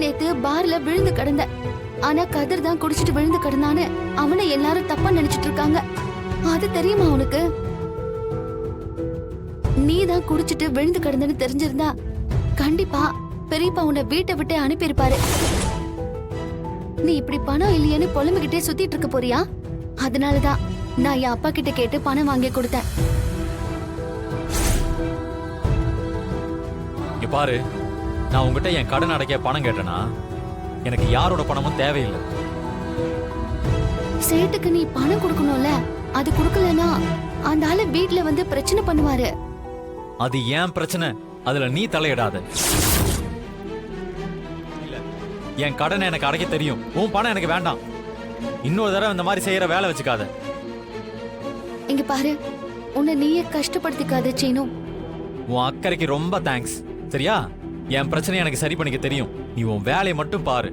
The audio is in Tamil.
நேத்து பார்ல விழுந்து கிடந்த. ஆனா கதிர் தான் குடிச்சிட்டு விழுந்து கிடந்தான்னு அவனை எல்லாரும் தப்பா நினைச்சிட்டு இருக்காங்க. அது தெரியுமா உனக்கு? நீ தான் குடிச்சிட்டு விழுந்து கிடந்தன்னு தெரிஞ்சிருந்தா கண்டிப்பா பெரியப்பா உன்னை வீட்டை விட்டு அனுப்பியிருப்பாரு. நீ இப்படி பணம் இல்லையேன்னு புலம்பிக்கிட்டே சுத்திட்டு இருக்க போறியா? அதனாலதான் நான் என் அப்பா கிட்ட கேட்டு பணம் வாங்கி கொடுத்தேன். இங்க பாரு, நான் உங்ககிட்ட என் கடன் அடைக்க பணம் கேட்டேனா எனக்கு யாரோட பணமும் தேவையில்லை. சேட்டுக்கு நீ பணம் கொடுக்கணும்ல, அது கொடுக்கலனா அந்த ஆளு வீட்டுல வந்து பிரச்சனை பண்ணுவாரு. அது ஏன் பிரச்சனை, அதுல நீ தலையிடாத. இல்ல, என் கடனை எனக்கு அடைக்க தெரியும், உன் பணம் எனக்கு வேண்டாம். இன்னொரு தடவை இந்த மாதிரி செய்யற வேலை வச்சுக்காத. இங்க பாரு, உன்னை நீயே கஷ்டப்படுத்திக்காத சீனு. உன் அக்கறைக்கு ரொம்ப தேங்க்ஸ். சரியா? என் பிரச்சனையை எனக்கு சரி பண்ணிக்க தெரியும். நீ உன் வேலையை மட்டும் பாரு.